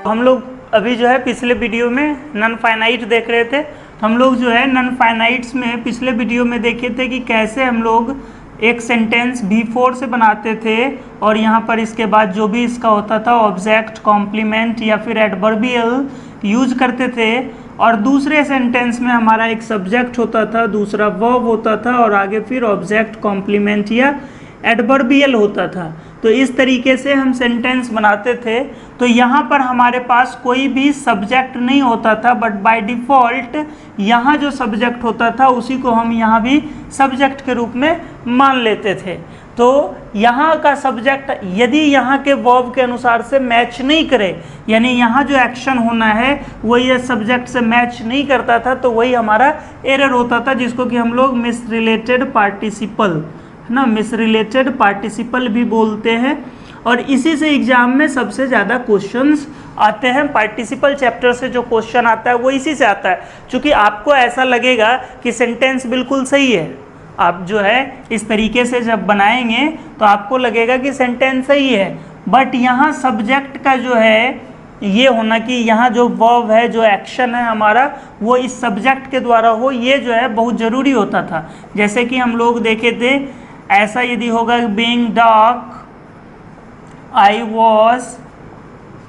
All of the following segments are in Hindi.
हम लोग अभी जो है पिछले वीडियो में नॉन फाइनाइट देख रहे थे। हम लोग जो है नॉन फाइनाइट्स में पिछले वीडियो में देखे थे कि कैसे हम लोग एक सेंटेंस V4 से बनाते थे और यहाँ पर इसके बाद जो भी इसका होता था ऑब्जेक्ट, कॉम्प्लीमेंट या फिर एडवर्बियल यूज करते थे, और दूसरे सेंटेंस में हमारा एक सब्जेक्ट होता था, दूसरा वर्ब होता था और आगे फिर ऑब्जेक्ट, कॉम्प्लीमेंट या एडवर्बियल होता था। तो इस तरीके से हम सेंटेंस बनाते थे। तो यहाँ पर हमारे पास कोई भी सब्जेक्ट नहीं होता था, बट बाय डिफ़ॉल्ट यहाँ जो सब्जेक्ट होता था उसी को हम यहाँ भी सब्जेक्ट के रूप में मान लेते थे। तो यहाँ का सब्जेक्ट यदि यहाँ के वर्ब के अनुसार से मैच नहीं करे, यानी यहाँ जो एक्शन होना है वो ये सब्जेक्ट से मैच नहीं करता था, तो वही हमारा एरर होता था, जिसको कि हम लोग मिसरिलेटेड पार्टिसिपल, है ना, मिसरिलेटेड पार्टिसिपल भी बोलते हैं। और इसी से एग्जाम में सबसे ज़्यादा क्वेश्चंस आते हैं। पार्टिसिपल चैप्टर से जो क्वेश्चन आता है वो इसी से आता है। क्योंकि आपको ऐसा लगेगा कि सेंटेंस बिल्कुल सही है, आप जो है इस तरीके से जब बनाएंगे तो आपको लगेगा कि सेंटेंस सही है, बट यहाँ सब्जेक्ट का जो है ये होना कि यहाँ जो वर्ब है, जो एक्शन है हमारा, वो इस सब्जेक्ट के द्वारा हो, ये जो है बहुत ज़रूरी होता था। जैसे कि हम लोग देखे थे, ऐसा यदि होगा being dark I was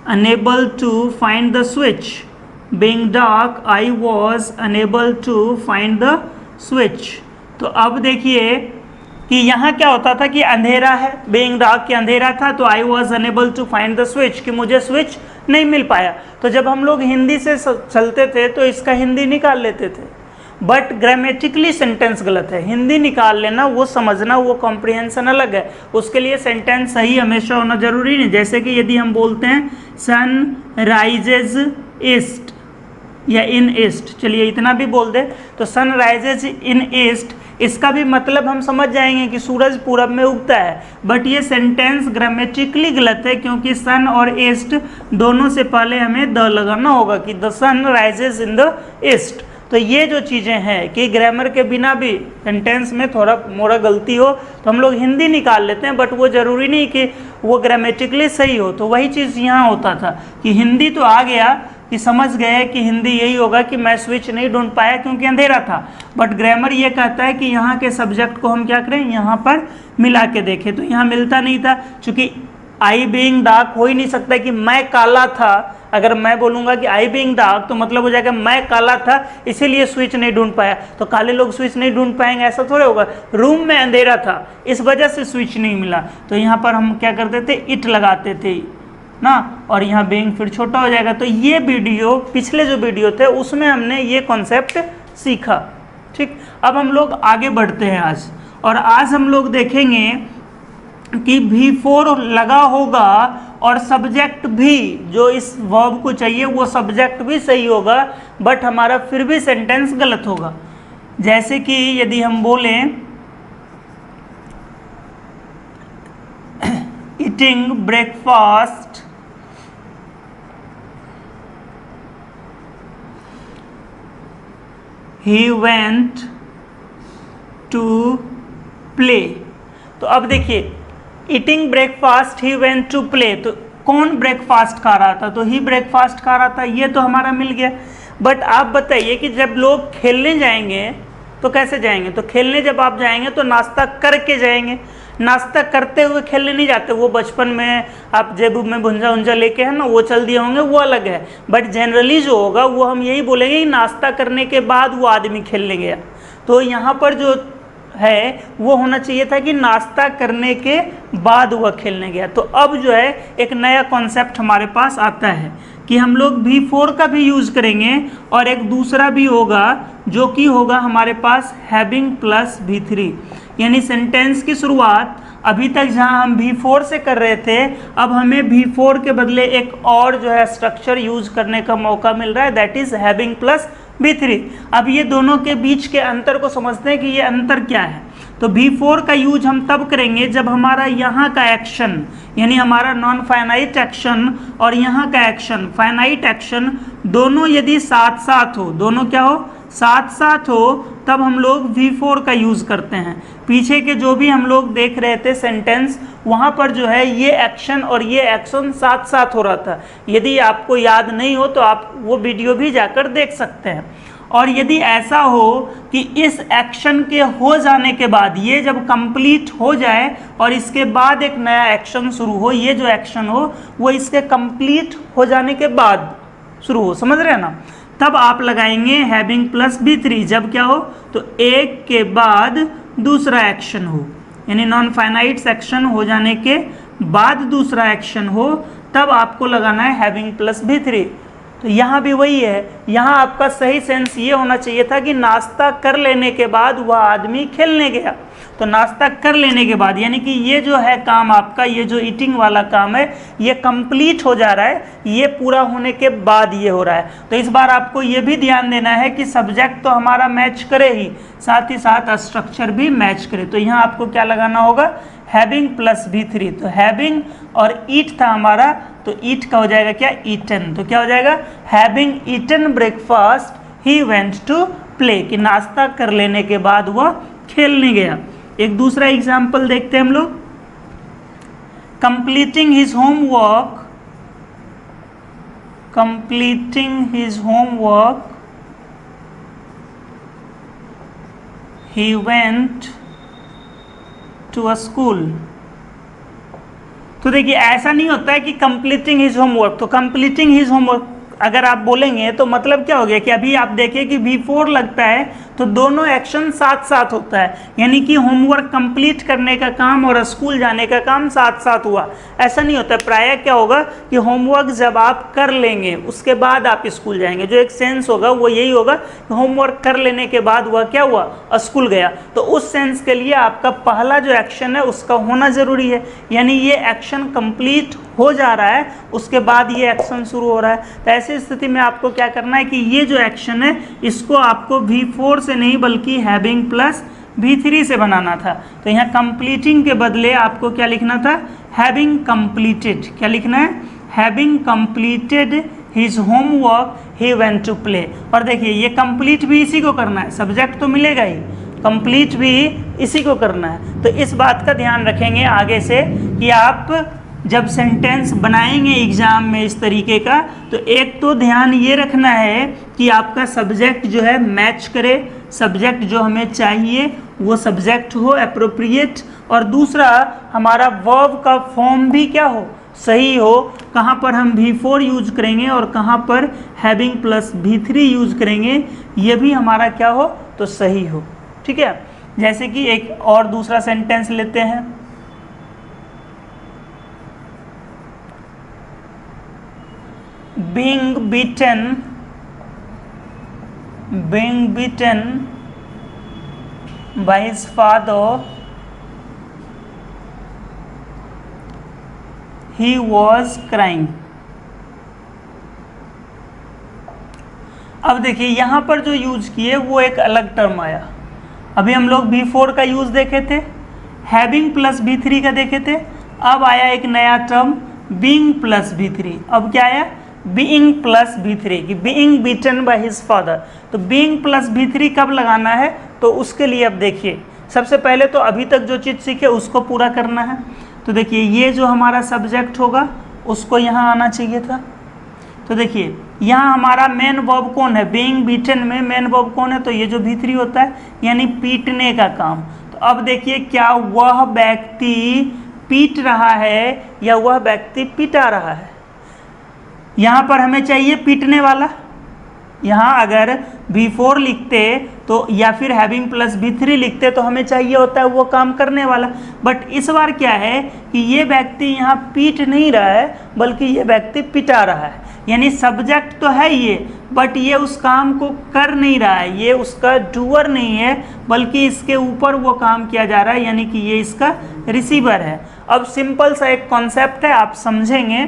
unable to find the switch, being dark I was unable to find the switch. तो अब देखिए कि यहाँ क्या होता था कि अंधेरा है, बीइंग डार्क, कि अंधेरा था, तो I was unable to find the switch, कि मुझे स्विच नहीं मिल पाया। तो जब हम लोग हिंदी से चलते थे तो इसका हिंदी निकाल लेते थे, बट ग्रामेटिकली सेंटेंस गलत है। हिंदी निकाल लेना, वो समझना, वो कॉम्प्रिहेंशन अलग है, उसके लिए सेंटेंस सही हमेशा होना जरूरी नहीं। जैसे कि यदि हम बोलते हैं सन राइजेज ईस्ट या इन ईस्ट, चलिए इतना भी बोल दे, तो सन राइजेज इन ईस्ट, इसका भी मतलब हम समझ जाएंगे कि सूरज पूरब में उगता है, बट ये सेंटेंस ग्रामेटिकली गलत है, क्योंकि सन और ईस्ट दोनों से पहले हमें द लगाना होगा कि the sun rises in the east. तो ये जो चीज़ें हैं कि ग्रामर के बिना भी सेंटेंस में थोड़ा मोड़ा गलती हो तो हम लोग हिंदी निकाल लेते हैं, बट वो ज़रूरी नहीं कि वो ग्रामेटिकली सही हो। तो वही चीज़ यहाँ होता था कि हिंदी तो आ गया कि समझ गए कि हिंदी यही होगा कि मैं स्विच नहीं ढूंढ पाया क्योंकि अंधेरा था, बट ग्रामर ये कहता है कि यहाँ के सब्जेक्ट को हम क्या करें, यहाँ पर मिला के देखें। तो यहाँ मिलता नहीं था, चूँकि आई बीइंग डार्क हो ही नहीं सकता कि मैं काला था। अगर मैं बोलूँगा कि आई बीइंग डार्क तो मतलब हो जाएगा मैं काला था इसीलिए स्विच नहीं ढूंढ पाया, तो काले लोग स्विच नहीं ढूंढ पाएंगे, ऐसा थोड़ा होगा। रूम में अंधेरा था इस वजह से स्विच नहीं मिला, तो यहाँ पर हम क्या करते थे, इट लगाते थे ना, और यहाँ बीइंग फिर छोटा हो जाएगा। तो ये वीडियो, पिछले जो वीडियो थे उसमें हमने ये कॉन्सेप्ट सीखा। ठीक, अब हम लोग आगे बढ़ते हैं आज, और आज हम लोग देखेंगे कि V4 लगा होगा और सब्जेक्ट भी, जो इस वर्ब को चाहिए वो सब्जेक्ट भी सही होगा, बट हमारा फिर भी सेंटेंस गलत होगा। जैसे कि यदि हम बोलें eating breakfast, he went to play. तो अब देखिए, eating breakfast he went to play, तो कौन ब्रेकफास्ट खा रहा था, तो ही ब्रेकफास्ट खा रहा था, ये तो हमारा मिल गया। बट आप बताइए कि जब लोग खेलने जाएंगे तो कैसे जाएंगे, तो खेलने जब आप जाएंगे तो नाश्ता करके जाएंगे, नाश्ता करते हुए खेलने नहीं जाते। वो बचपन में आप जेब में भुंजा उंजा लेके है ना, वो चल दिए होंगे, वो अलग है, बट जनरली जो होगा वो हम यही बोलेंगे कि नाश्ता करने के बाद वो आदमी खेलने गया। तो यहाँ पर जो है वो होना चाहिए था कि नाश्ता करने के बाद वह खेलने गया। तो अब जो है एक नया कॉन्सेप्ट हमारे पास आता है कि हम लोग V4 का भी यूज़ करेंगे, और एक दूसरा भी होगा जो कि होगा हमारे पास हैविंग प्लस V3, यानी सेंटेंस की शुरुआत अभी तक जहां हम V4 से कर रहे थे, अब हमें V4 के बदले एक और जो है स्ट्रक्चर यूज करने का मौका मिल रहा है, that is having plus V3। अब ये दोनों के बीच के अंतर को समझते हैं कि ये अंतर क्या है। तो V4 का यूज हम तब करेंगे जब हमारा यहाँ का एक्शन, यानी हमारा नॉन फाइनाइट एक्शन और यहाँ का एक्शन फाइनाइट एक्शन दोनों यदि साथ साथ हो, दोनों क्या हो, साथ साथ हो, तब हम लोग V4 का यूज़ करते हैं। पीछे के जो भी हम लोग देख रहे थे सेंटेंस, वहाँ पर जो है ये एक्शन और ये एक्शन साथ साथ हो रहा था। यदि आपको याद नहीं हो तो आप वो वीडियो भी जाकर देख सकते हैं। और यदि ऐसा हो कि इस एक्शन के हो जाने के बाद, ये जब कंप्लीट हो जाए और इसके बाद एक नया एक्शन शुरू हो, ये जो एक्शन हो वो इसके कंप्लीट हो जाने के बाद शुरू हो, समझ रहे हैं ना, तब आप लगाएंगे हैविंग प्लस B3। जब क्या हो तो एक के बाद दूसरा एक्शन हो, यानी नॉन फाइनाइट सेक्शन हो जाने के बाद दूसरा एक्शन हो, तब आपको लगाना है हैविंग प्लस B3। तो यहाँ भी वही है, यहाँ आपका सही सेंस ये होना चाहिए था कि नाश्ता कर लेने के बाद वह आदमी खेलने गया। तो नाश्ता कर लेने के बाद, यानी कि ये जो है काम आपका, ये जो ईटिंग वाला काम है, ये कंप्लीट हो जा रहा है, ये पूरा होने के बाद ये हो रहा है। तो इस बार आपको ये भी ध्यान देना है कि सब्जेक्ट तो हमारा मैच करे ही, साथ ही साथ स्ट्रक्चर भी मैच करे। तो यहाँ आपको क्या लगाना होगा, हैविंग प्लस B3। तो हैविंग और ईट था हमारा, तो ईट का हो जाएगा क्या, ईटन। तो क्या हो जाएगा, having eaten breakfast he went to play, कि नाश्ता कर लेने के बाद वह खेलने गया। एक दूसरा एग्जाम्पल देखते हैं हम लोग, completing his homework, completing his homework he went to a school. तो देखिए ऐसा नहीं होता है कि कंप्लीटिंग हिज होमवर्क, तो कंप्लीटिंग हिज होमवर्क अगर आप बोलेंगे तो मतलब क्या हो गया कि अभी आप देखिए कि V4 लगता है तो दोनों एक्शन साथ साथ होता है, यानी कि होमवर्क कंप्लीट करने का काम और स्कूल जाने का काम साथ साथ हुआ। ऐसा नहीं होता, प्रायः क्या होगा कि होमवर्क जब आप कर लेंगे उसके बाद आप स्कूल जाएंगे, जो एक सेंस होगा वो यही होगा कि होमवर्क कर लेने के बाद वह क्या हुआ, स्कूल गया। तो उस सेंस के लिए आपका पहला जो एक्शन है उसका होना ज़रूरी है, यानी ये एक्शन कंप्लीट हो जा रहा है उसके बाद ये एक्शन शुरू हो रहा है। तो ऐसी स्थिति में आपको क्या करना है कि ये जो एक्शन है इसको आपको V4 से नहीं बल्कि हैविंग प्लस B3 से बनाना था। तो यहाँ कंप्लीटिंग के बदले आपको क्या लिखना था, हैविंग कंप्लीटेड। क्या लिखना है, having completed his homework he went to play. और देखिए ये कंप्लीट भी इसी को करना है, सब्जेक्ट तो मिलेगा ही, कंप्लीट भी इसी को करना है। तो इस बात का ध्यान रखेंगे आगे से कि आप जब सेंटेंस बनाएंगे एग्जाम में इस तरीके का, तो एक तो ध्यान ये रखना है कि आपका सब्जेक्ट जो है मैच करे, सब्जेक्ट जो हमें चाहिए वो सब्जेक्ट हो एप्रोप्रिएट, और दूसरा हमारा वर्ब का फॉर्म भी क्या हो, सही हो। कहाँ पर हम V4 यूज करेंगे और कहाँ पर हैविंग प्लस B3 यूज करेंगे, ये भी हमारा क्या हो, तो सही हो। ठीक है, जैसे कि एक और दूसरा सेंटेंस लेते हैं, being beaten by his father, he was crying। अब देखिए यहाँ पर जो यूज किए वो एक अलग टर्म आया। अभी हम लोग V4 का यूज देखे थे, हैविंग प्लस B3 का देखे थे, अब आया एक नया टर्म बीइंग प्लस B3। अब क्या आया, बीइंग प्लस B3, कि being beaten by his father. तो बीइंग प्लस B3 कब लगाना है, तो उसके लिए अब देखिए सबसे पहले तो अभी तक जो चीज़ सीखे उसको पूरा करना है। तो देखिए ये जो हमारा सब्जेक्ट होगा उसको यहाँ आना चाहिए था। तो देखिए यहाँ हमारा मेन वर्ब कौन है, बीइंग बीटन में मेन वर्ब कौन है, तो ये जो B3 होता है यानी पीटने का काम। तो अब देखिए क्या वह व्यक्ति पीट रहा है या वह व्यक्ति पिटा रहा है। यहाँ पर हमें चाहिए पीटने वाला, यहाँ अगर V4 लिखते तो या फिर हैविंग प्लस B3 लिखते तो हमें चाहिए होता है वो काम करने वाला। बट इस बार क्या है कि ये व्यक्ति यहाँ पीट नहीं रहा है बल्कि ये व्यक्ति पिटा रहा है, यानी सब्जेक्ट तो है ये बट ये उस काम को कर नहीं रहा है, ये उसका डूअर नहीं है बल्कि इसके ऊपर वो काम किया जा रहा है, यानी कि ये इसका रिसीवर है। अब सिंपल सा एक कॉन्सेप्ट है, आप समझेंगे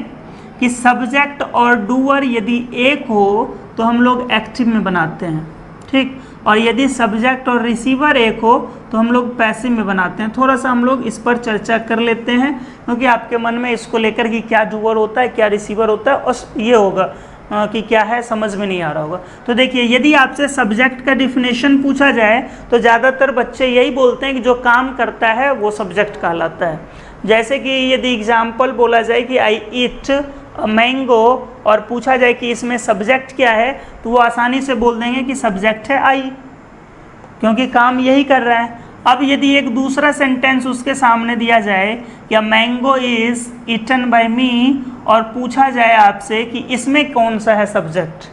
कि सब्जेक्ट और डूअर यदि एक हो तो हम लोग एक्टिव में बनाते हैं, ठीक, और यदि सब्जेक्ट और रिसीवर एक हो तो हम लोग पैसिव में बनाते हैं। थोड़ा सा हम लोग इस पर चर्चा कर लेते हैं क्योंकि आपके मन में इसको लेकर कि क्या डूअर होता है क्या रिसीवर होता है और ये होगा। कि क्या है समझ में नहीं आ रहा होगा। तो देखिए यदि आपसे सब्जेक्ट का डिफिनेशन पूछा जाए तो ज़्यादातर बच्चे यही बोलते हैं कि जो काम करता है वो सब्जेक्ट कहलाता है। जैसे कि यदि एग्जाम्पल बोला जाए कि आई ईट मैंगो और पूछा जाए कि इसमें सब्जेक्ट क्या है, तो वो आसानी से बोल देंगे कि सब्जेक्ट है आई, क्योंकि काम यही कर रहा है। अब यदि एक दूसरा सेंटेंस उसके सामने दिया जाए कि मैंगो इज़ ईटन बाय मी और पूछा जाए आपसे कि इसमें कौन सा है सब्जेक्ट,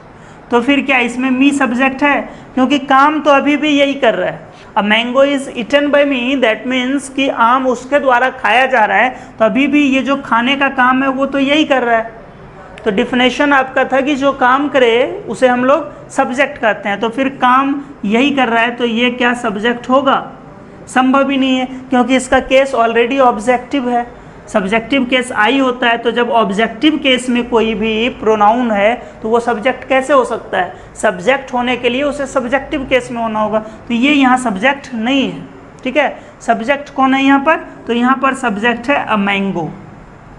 तो फिर क्या इसमें मी सब्जेक्ट है, क्योंकि काम तो अभी भी यही कर रहा है। अब mango is eaten by me that means कि आम उसके द्वारा खाया जा रहा है, तो अभी भी ये जो खाने का काम है वो तो यही कर रहा है। तो डिफिनेशन आपका था कि जो काम करे उसे हम लोग सब्जेक्ट कहते हैं, तो फिर काम यही कर रहा है तो ये क्या सब्जेक्ट होगा? संभव ही नहीं है, क्योंकि इसका केस ऑलरेडी ऑब्जेक्टिव है। सब्जेक्टिव केस आई होता है, तो जब ऑब्जेक्टिव केस में कोई भी प्रोनाउन है तो वो सब्जेक्ट कैसे हो सकता है? सब्जेक्ट होने के लिए उसे सब्जेक्टिव केस में होना होगा, तो ये यहाँ सब्जेक्ट नहीं है। ठीक है, सब्जेक्ट कौन है यहाँ पर? तो यहाँ पर सब्जेक्ट है अ मैंगो।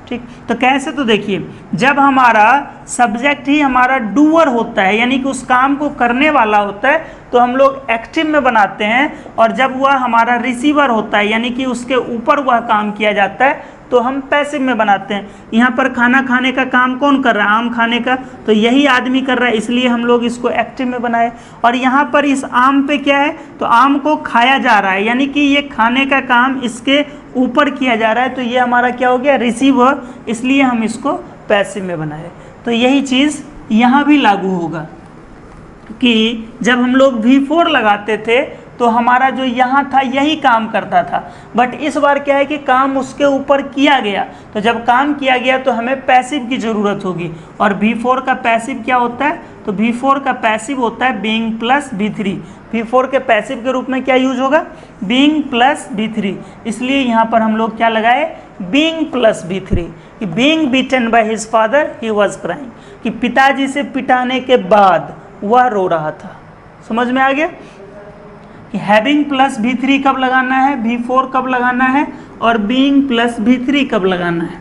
ठीक, तो कैसे? तो देखिए जब हमारा सब्जेक्ट ही हमारा डूअर होता है, यानी कि उस काम को करने वाला होता है, तो हम लोग एक्टिव में बनाते हैं, और जब वह हमारा रिसीवर होता है, यानी कि उसके ऊपर वह काम किया जाता है, तो हम पैसिव में बनाते हैं। यहाँ पर खाना खाने का काम कौन कर रहा है? आम खाने का, तो यही आदमी कर रहा है, इसलिए हम लोग इसको एक्टिव में बनाए। और यहाँ पर इस आम पे क्या है? तो आम को खाया जा रहा है, यानी कि ये खाने का काम इसके ऊपर किया जा रहा है, तो ये हमारा क्या हो गया? रिसीवर, इसलिए हम इसको पैसिव में बनाए। तो यही चीज़ यहाँ भी लागू होगा कि जब हम लोग V4 लगाते थे तो हमारा जो यहाँ था यही काम करता था, बट इस बार क्या है कि काम उसके ऊपर किया गया, तो जब काम किया गया तो हमें पैसिव की ज़रूरत होगी। और V4 का पैसिव क्या होता है? तो V4 का पैसिव होता है बीइंग प्लस V3। V4 के पैसिव के रूप में क्या यूज होगा? बीइंग प्लस V3, इसलिए यहाँ पर हम लोग क्या लगाए? Being plus V3। कि being beaten by his father he was crying, कि पिताजी से पिटाने के बाद वह रो रहा था। समझ में आ गया कि हैविंग प्लस V3 कब लगाना है, V4 कब लगाना है, और बीइंग प्लस V3 कब लगाना है।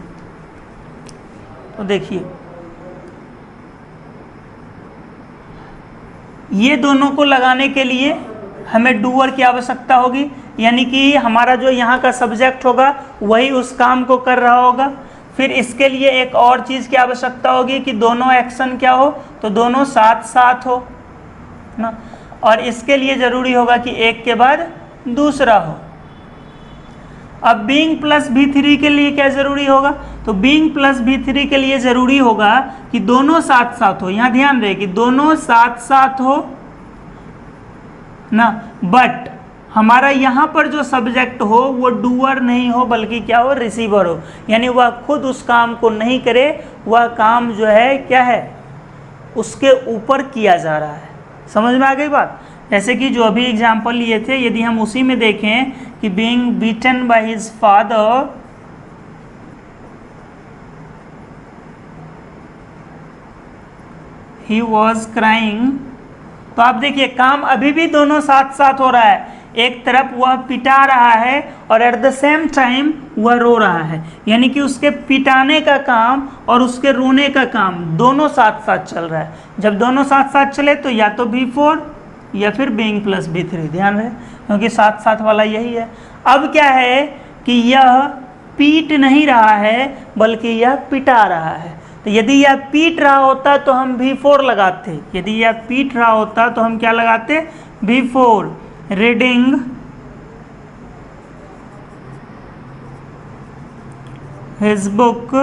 तो देखिए ये दोनों को लगाने के लिए हमें डूअर की आवश्यकता होगी, यानी कि हमारा जो यहाँ का सब्जेक्ट होगा वही उस काम को कर रहा होगा। फिर इसके लिए एक और चीज़ की आवश्यकता होगी कि दोनों एक्शन क्या हो? तो दोनों साथ साथ हो ना, और इसके लिए ज़रूरी होगा कि एक के बाद दूसरा हो। अब बीइंग प्लस V3 के लिए क्या ज़रूरी होगा? तो बीइंग प्लस V3 के लिए ज़रूरी होगा कि दोनों साथ साथ हो। यहाँ ध्यान रहे कि दोनों साथ साथ हो ना, बट हमारा यहाँ पर जो सब्जेक्ट हो वो डूअर नहीं हो, बल्कि क्या हो? रिसीवर हो, यानी वह खुद उस काम को नहीं करे, वह काम जो है क्या है? उसके ऊपर किया जा रहा है। समझ में आ गई बात? जैसे कि जो अभी एग्जाम्पल लिए थे, यदि हम उसी में देखें कि being beaten by his father he was crying, तो आप देखिए काम अभी भी दोनों साथ साथ हो रहा है। एक तरफ वह पिटा रहा है और एट द सेम टाइम वह रो रहा है, यानी कि उसके पिटाने का काम और उसके रोने का काम दोनों साथ साथ चल रहा है। जब दोनों साथ साथ चले तो या तो V4 या फिर बीइंग प्लस V3, ध्यान रहे, क्योंकि साथ साथ वाला यही है। अब क्या है कि यह पीट नहीं रहा है, बल्कि यह पिटा रहा है। तो यदि यह पीट रहा होता तो हम V4 लगाते, यदि यह पीट रहा होता तो हम क्या लगाते? V4। Reading his book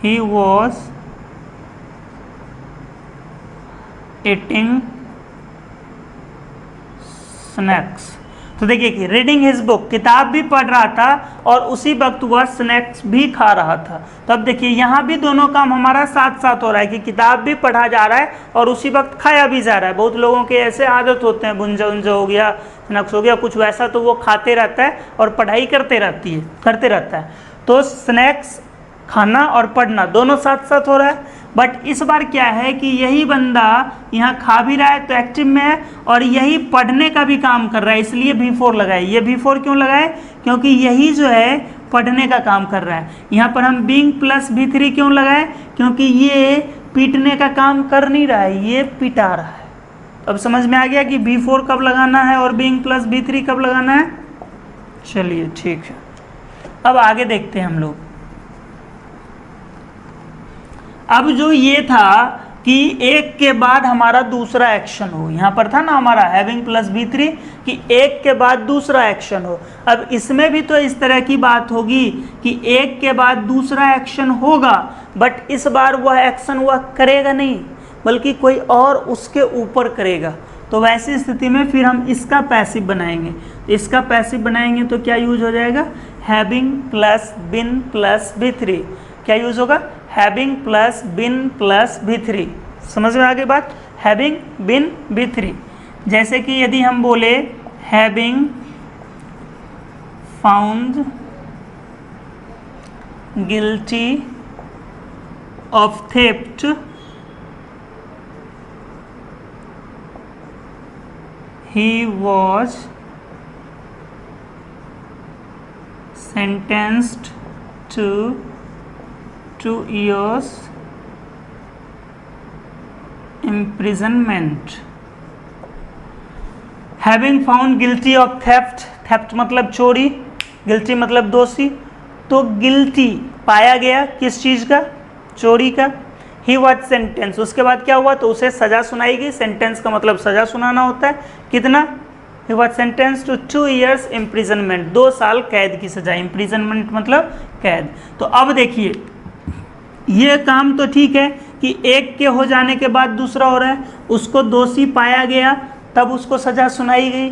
he was eating snacks. तो देखिए कि रीडिंग हिज बुक, किताब भी पढ़ रहा था और उसी वक्त वह स्नैक्स भी खा रहा था। तो अब देखिए यहाँ भी दोनों काम हमारा साथ साथ हो रहा है कि किताब भी पढ़ा जा रहा है और उसी वक्त खाया भी जा रहा है। बहुत लोगों के ऐसे आदत होते हैं, भुंजा उंजा हो गया, स्नैक्स हो गया, कुछ वैसा, तो वो खाते रहता है और पढ़ाई करते रहता है। तो स्नैक्स खाना और पढ़ना दोनों साथ साथ हो रहा है। बट इस बार क्या है कि यही बंदा यहाँ खा भी रहा है तो एक्टिव में है, और यही पढ़ने का भी काम कर रहा है, इसलिए V4 लगाए। ये V4 क्यों लगाए? क्योंकि यही जो है पढ़ने का काम कर रहा है। यहाँ पर हम बीइंग प्लस B3 क्यों लगाए, क्योंकि ये पीटने का काम कर नहीं रहा है, ये पिटा रहा है। अब समझ में आ गया कि B4 कब लगाना है और बीइंग प्लस B3 कब लगाना है। चलिए ठीक है, अब आगे देखते हैं हम लोग। अब जो ये था कि एक के बाद हमारा दूसरा एक्शन हो, यहाँ पर था ना हमारा हैविंग प्लस B3 कि एक के बाद दूसरा एक्शन हो। अब इसमें भी तो इस तरह की बात होगी कि एक के बाद दूसरा एक्शन होगा, बट इस बार वह एक्शन वह करेगा नहीं, बल्कि कोई और उसके ऊपर करेगा। तो वैसी स्थिति में फिर हम इसका पैसिव बनाएंगे। इसका पैसिव बनाएंगे तो क्या यूज हो जाएगा, हैविंग प्लस बिन प्लस B3। क्या यूज होगा, हैविंग प्लस बिन प्लस B3। समझ में आ गई बात, हैविंग बिन B3। जैसे कि यदि हम बोले having found guilty of theft he was sentenced to 2 years imprisonment। having found guilty of theft, theft मतलब चोरी, guilty मतलब दोषी, तो guilty पाया गया किस चीज का, चोरी का। ही वॉज सेंटेंस, उसके बाद क्या हुआ, तो उसे सजा सुनाई गई। सेंटेंस का मतलब सजा सुनाना होता है, कितना, he was sentence to 2 years imprisonment, 2 साल कैद की सजा। इम्प्रिजनमेंट मतलब कैद। तो अब देखिए ये काम तो ठीक है कि एक के हो जाने के बाद दूसरा हो रहा है, उसको दोषी पाया गया तब उसको सजा सुनाई गई,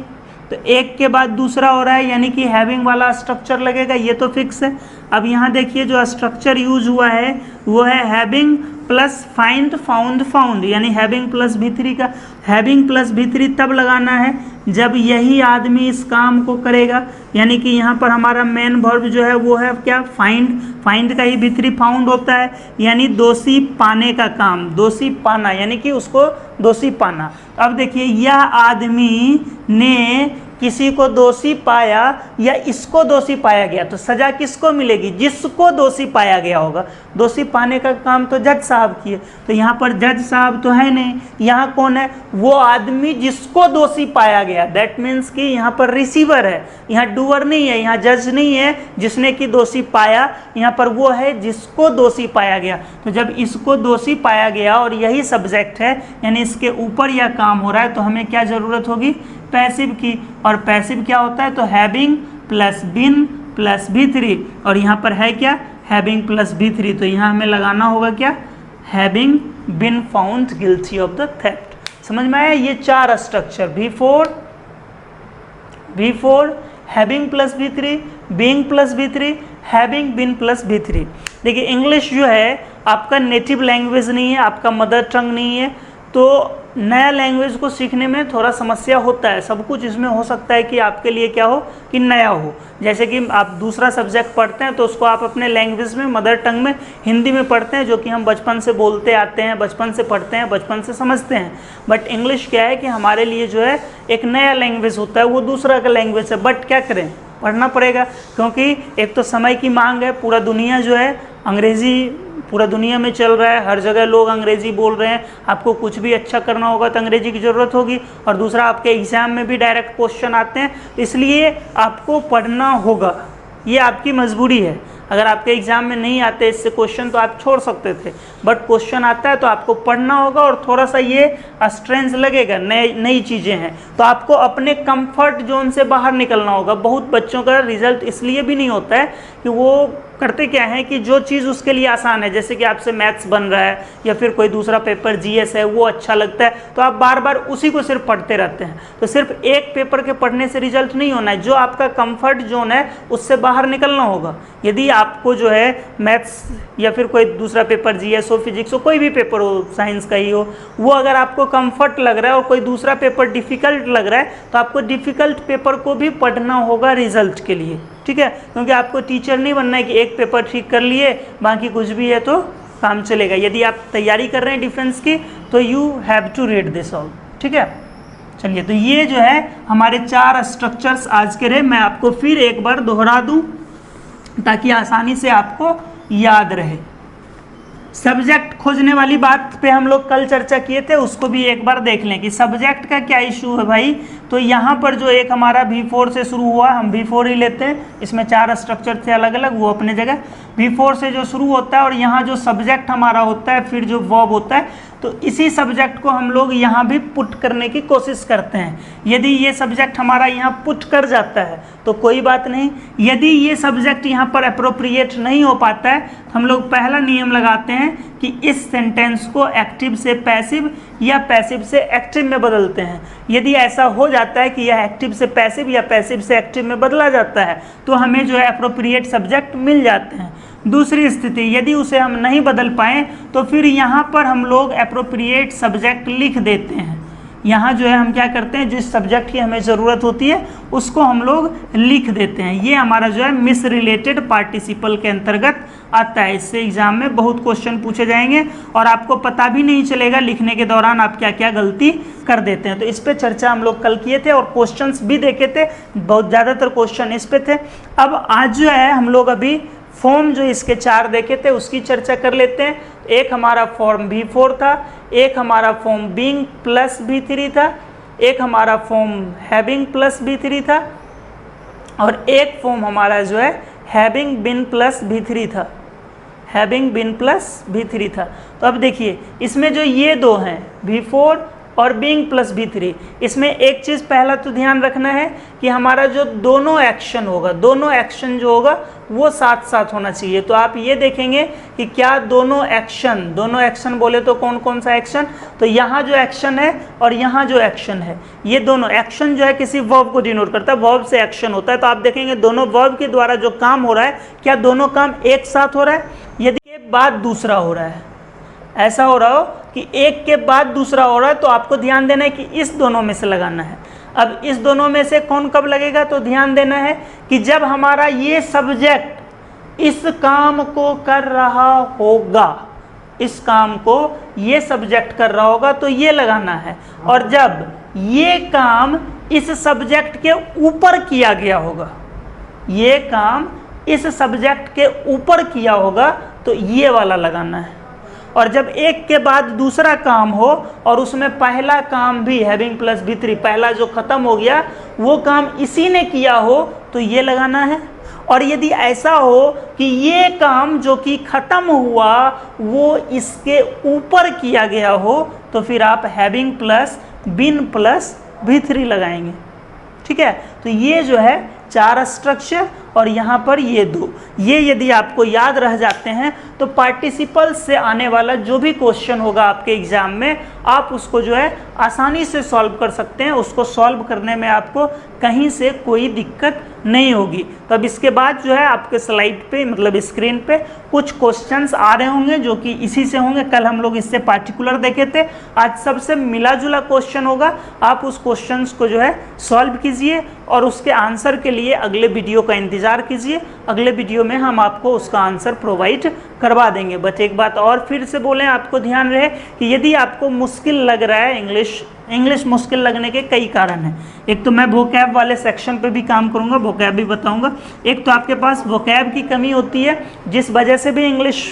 तो एक के बाद दूसरा हो रहा है, यानी कि हैविंग वाला स्ट्रक्चर लगेगा, ये तो फिक्स है। अब यहाँ देखिए जो स्ट्रक्चर यूज हुआ है वो है having plus find found found, यानी हैविंग प्लस B3 का। हैविंग प्लस B3 तब लगाना है जब यही आदमी इस काम को करेगा, यानी कि यहाँ पर हमारा मेन वर्ब जो है वो है क्या, फाइंड। फाइंड का ही B3 फाउंड होता है, यानी दोषी पाने का काम, दोषी पाना, यानी कि उसको दोषी पाना। अब देखिए यह आदमी ने किसी को दोषी पाया या इसको दोषी पाया गया, तो सजा किसको मिलेगी, जिसको दोषी पाया गया होगा। दोषी पाने का काम तो जज साहब किए, तो यहाँ पर जज साहब तो है नहीं, यहाँ कौन है, वो आदमी जिसको दोषी पाया गया। दैट मीन्स कि यहाँ पर रिसीवर है, यहाँ डूअर नहीं है, यहाँ जज नहीं है जिसने कि दोषी पाया, यहाँ पर वो है जिसको दोषी पाया गया। तो जब इसको दोषी पाया गया और यही सब्जेक्ट है, यानी इसके ऊपर यह काम हो रहा है, तो हमें क्या जरूरत होगी, पैसिव की। और पैसिव क्या होता है, तो हैविंग प्लस बिन प्लस B3, और यहाँ पर है क्या, हैविंग प्लस B3, तो यहाँ हमें लगाना होगा क्या, having been found guilty of the theft. समझ में आया, ये 4 structure, B4 having plus B3, being plus B3, having been plus B3। देखिए इंग्लिश जो है आपका नेटिव लैंग्वेज नहीं है, आपका मदर टंग नहीं है, तो नया लैंग्वेज को सीखने में थोड़ा समस्या होता है। सब कुछ इसमें हो सकता है कि आपके लिए क्या हो, कि नया हो। जैसे कि आप दूसरा सब्जेक्ट पढ़ते हैं तो उसको आप अपने लैंग्वेज में, मदर टंग में, हिंदी में पढ़ते हैं, जो कि हम बचपन से बोलते आते हैं, बचपन से पढ़ते हैं, बचपन से समझते हैं। बट इंग्लिश क्या है कि हमारे लिए जो है एक नया लैंग्वेज होता है, वो दूसरा का लैंग्वेज है, बट क्या करें, पढ़ना पड़ेगा, क्योंकि एक तो समय की मांग है। पूरा दुनिया जो है अंग्रेज़ी, पूरा दुनिया में चल रहा है, हर जगह लोग अंग्रेज़ी बोल रहे हैं। आपको कुछ भी अच्छा करना होगा तो अंग्रेज़ी की ज़रूरत होगी, और दूसरा आपके एग्ज़ाम में भी डायरेक्ट क्वेश्चन आते हैं, इसलिए आपको पढ़ना होगा, ये आपकी मजबूरी है। अगर आपके एग्ज़ाम में नहीं आते इससे क्वेश्चन तो आप छोड़ सकते थे, बट क्वेश्चन आता है तो आपको पढ़ना होगा, और थोड़ा सा ये स्ट्रेंथ लगेगा, नई चीज़ें हैं, तो आपको अपने कंफर्ट जोन से बाहर निकलना होगा। बहुत बच्चों का रिजल्ट इसलिए भी नहीं होता है कि वो करते क्या है कि जो चीज़ उसके लिए आसान है, जैसे कि आपसे मैथ्स बन रहा है या फिर कोई दूसरा पेपर GS है, वो अच्छा लगता है, तो आप बार बार उसी को सिर्फ पढ़ते रहते हैं। तो सिर्फ एक पेपर के पढ़ने से रिजल्ट नहीं होना है, जो आपका कंफर्ट जोन है उससे बाहर निकलना होगा। यदि आपको जो है मैथ्स या फिर कोई दूसरा पेपर GS हो, फिजिक्स हो, कोई भी पेपर हो, साइंस का ही हो, वो अगर आपको कंफर्ट लग रहा है और कोई दूसरा पेपर डिफ़िकल्ट लग रहा है, तो आपको डिफ़िकल्ट पेपर को भी पढ़ना होगा रिजल्ट के लिए, ठीक है। क्योंकि आपको टीचर नहीं बनना है कि एक पेपर ठीक कर लिए बाकी कुछ भी है तो काम चलेगा। यदि आप तैयारी कर रहे हैं डिफेंस की तो you have to read this all, ठीक है। चलिए, तो ये जो है हमारे 4 स्ट्रक्चर्स आज के रहे। मैं आपको फिर एक बार दोहरा दूं, ताकि आसानी से आपको याद रहे। सब्जेक्ट खोजने वाली बात पे हम लोग कल चर्चा किए थे, उसको भी एक बार देख लें कि सब्जेक्ट का क्या इशू है भाई। तो यहाँ पर जो एक हमारा V4 से शुरू हुआ, हम V4 ही लेते हैं, इसमें 4 स्ट्रक्चर थे अलग अलग, वो अपने जगह। V4 से जो शुरू होता है और यहाँ जो सब्जेक्ट हमारा होता है, फिर जो वर्ब होता है, तो इसी सब्जेक्ट को हम लोग यहाँ भी पुट करने की कोशिश करते हैं। यदि ये सब्जेक्ट हमारा यहाँ पुट कर जाता है तो कोई बात नहीं, यदि ये सब्जेक्ट यहाँ पर अप्रोप्रिएट नहीं हो पाता है तो हम लोग पहला नियम लगाते हैं कि इस सेंटेंस को एक्टिव से पैसिव या पैसिव से एक्टिव में बदलते हैं। यदि ऐसा हो जाता है कि यह एक्टिव से पैसिव या पैसिव से एक्टिव में बदला जाता है तो हमें जो है अप्रोप्रिएट सब्जेक्ट मिल जाते हैं। दूसरी स्थिति, यदि उसे हम नहीं बदल पाएँ तो फिर यहाँ पर हम लोग अप्रोप्रिएट सब्जेक्ट लिख देते हैं। यहाँ जो है हम क्या करते हैं, जिस सब्जेक्ट की हमें ज़रूरत होती है उसको हम लोग लिख देते हैं। ये हमारा जो है मिस रिलेटेड पार्टिसिपल के अंतर्गत आता है। इससे एग्जाम में बहुत क्वेश्चन पूछे जाएंगे और आपको पता भी नहीं चलेगा लिखने के दौरान आप क्या क्या गलती कर देते हैं। तो इस पर चर्चा हम लोग कल किए थे और क्वेश्चंस भी देखे थे, बहुत ज़्यादातर क्वेश्चन इस पे थे। अब आज जो है हम लोग अभी फॉर्म जो इसके 4 देखे थे उसकी चर्चा कर लेते हैं। एक हमारा फॉर्म V4 था, एक हमारा फॉर्म बीइंग प्लस V3 था, एक हमारा फॉर्म हैविंग प्लस V3 था और एक फॉर्म हमारा जो है हैविंग बीन प्लस V3 था, हैविंग बीन प्लस V3 था। तो अब देखिए इसमें जो ये दो हैं V4 और बीइंग प्लस V3, इसमें एक चीज़ पहला तो ध्यान रखना है कि हमारा जो दोनों एक्शन होगा, दोनों एक्शन जो होगा वो साथ साथ होना चाहिए। तो आप ये देखेंगे कि क्या दोनों एक्शन बोले तो कौन कौन सा एक्शन, तो यहाँ जो एक्शन है और यहाँ जो एक्शन है, ये दोनों एक्शन जो है किसी वर्ब को डिनोट करता है, वर्ब से एक्शन होता है। तो आप देखेंगे दोनों वर्ब के द्वारा जो काम हो रहा है, क्या दोनों काम एक साथ हो रहा है, यदि एक बाद दूसरा हो रहा है, ऐसा हो रहा हो कि एक के बाद दूसरा हो रहा है, तो आपको ध्यान देना है कि इस दोनों में से लगाना है। अब इस दोनों में से कौन कब लगेगा, तो ध्यान देना है कि जब हमारा ये सब्जेक्ट इस काम को कर रहा होगा, इस काम को ये सब्जेक्ट कर रहा होगा तो ये लगाना है, और जब ये काम इस सब्जेक्ट के ऊपर किया गया होगा, ये काम इस सब्जेक्ट के ऊपर किया होगा तो ये वाला लगाना है। और जब एक के बाद दूसरा काम हो और उसमें पहला काम भी हैविंग प्लस V3, पहला जो खत्म हो गया वो काम इसी ने किया हो तो ये लगाना है। और यदि ऐसा हो कि ये काम जो कि खत्म हुआ वो इसके ऊपर किया गया हो तो फिर आप having plus been plus V3 लगाएंगे। ठीक है, तो ये जो है 4 स्ट्रक्चर और यहाँ पर ये 2, ये यदि आपको याद रह जाते हैं तो पार्टिसिपल से आने वाला जो भी क्वेश्चन होगा आपके एग्जाम में आप उसको जो है आसानी से सॉल्व कर सकते हैं। उसको सॉल्व करने में आपको कहीं से कोई दिक्कत नहीं होगी। तो अब इसके बाद जो है आपके स्लाइड पे मतलब स्क्रीन पे कुछ क्वेश्चंस आ रहे होंगे जो कि इसी से होंगे। कल हम लोग इससे पार्टिकुलर देखे थे, आज सबसे मिला जुला क्वेश्चन होगा। आप उस क्वेश्चंस को जो है सॉल्व कीजिए और उसके आंसर के लिए अगले वीडियो का इंतजार कीजिए। अगले वीडियो में हम आपको उसका आंसर प्रोवाइड करवा देंगे। बट एक बात और फिर से बोलें, आपको ध्यान रहे कि यदि आपको मुश्किल लग रहा है इंग्लिश मुश्किल लगने के कई कारण हैं। एक तो मैं वोकैब वाले सेक्शन पे भी काम करूंगा, वोकैब भी बताऊंगा। एक तो आपके पास वोकैब की कमी होती है जिस वजह से भी इंग्लिश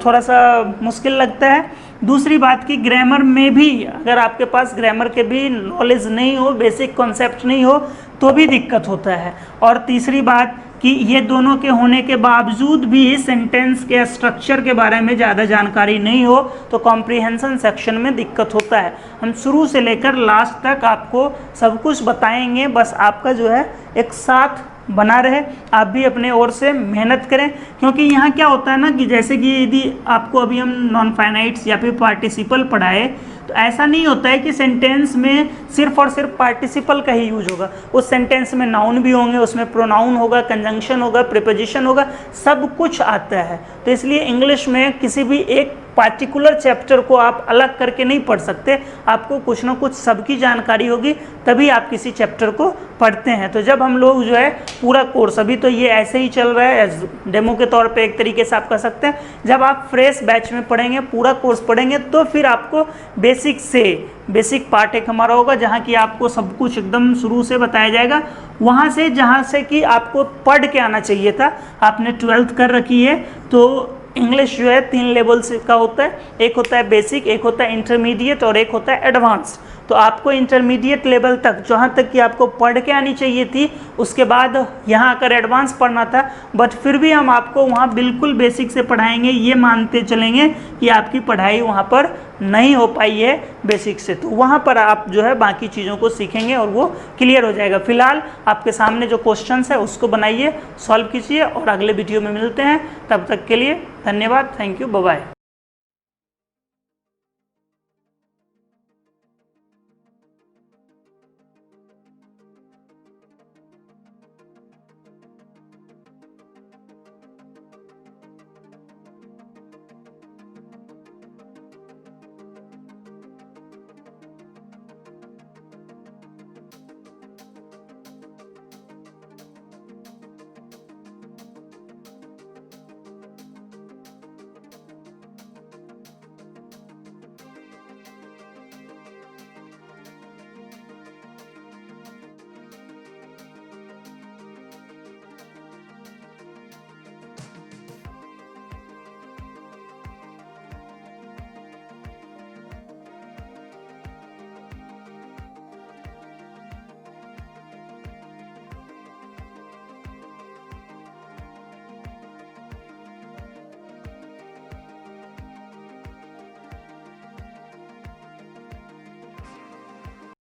थोड़ा सा मुश्किल लगता है। दूसरी बात की ग्रामर में भी अगर आपके पास ग्रामर के भी नॉलेज नहीं हो, बेसिक कॉन्सेप्ट नहीं हो तो भी दिक्कत होता है। और तीसरी बात कि ये दोनों के होने के बावजूद भी सेंटेंस के स्ट्रक्चर के बारे में ज़्यादा जानकारी नहीं हो तो कॉम्प्रिहेंशन सेक्शन में दिक्कत होता है। हम शुरू से लेकर लास्ट तक आपको सब कुछ बताएंगे, बस आपका जो है एक साथ बना रहे, आप भी अपने ओर से मेहनत करें। क्योंकि यहाँ क्या होता है ना कि जैसे कि यदि आपको अभी हम नॉन फाइनाइट्स या फिर पार्टिसिपल पढ़ाए तो ऐसा नहीं होता है कि सेंटेंस में सिर्फ और सिर्फ पार्टिसिपल का ही यूज होगा। उस सेंटेंस में नाउन भी होंगे, उसमें प्रोनाउन होगा, कंजंक्शन होगा, प्रीपोजिशन होगा, सब कुछ आता है। तो इसलिए इंग्लिश में किसी भी एक पार्टिकुलर चैप्टर को आप अलग करके नहीं पढ़ सकते, आपको कुछ ना कुछ सबकी जानकारी होगी तभी आप किसी चैप्टर को पढ़ते हैं। तो जब हम लोग जो है पूरा कोर्स, अभी तो ये ऐसे ही चल रहा है डेमो के तौर पे एक तरीके से आप कह सकते हैं, जब आप फ्रेश बैच में पढ़ेंगे, पूरा कोर्स पढ़ेंगे तो फिर आपको बेसिक पार्ट एक हमारा होगा जहाँ की आपको सब कुछ एकदम शुरू से बताया जाएगा। वहाँ से जहाँ से कि आपको पढ़ के आना चाहिए था, आपने 12th कर रखी है, तो इंग्लिश जो है 3 लेवल से का होता है, एक होता है बेसिक, एक होता है इंटरमीडिएट और एक होता है एडवांस। तो आपको इंटरमीडिएट लेवल तक जहाँ तक कि आपको पढ़ के आनी चाहिए थी, उसके बाद यहाँ आकर एडवांस पढ़ना था, बट फिर भी हम आपको वहाँ बिल्कुल बेसिक से पढ़ाएंगे, ये मानते चलेंगे कि आपकी पढ़ाई वहाँ पर नहीं हो पाई है बेसिक से, तो वहाँ पर आप जो है बाकी चीज़ों को सीखेंगे और वो क्लियर हो जाएगा। फिलहाल आपके सामने जो क्वेश्चंस है उसको बनाइए, सॉल्व कीजिए और अगले वीडियो में मिलते हैं। तब तक के लिए धन्यवाद, थैंक यू, बाय बाय।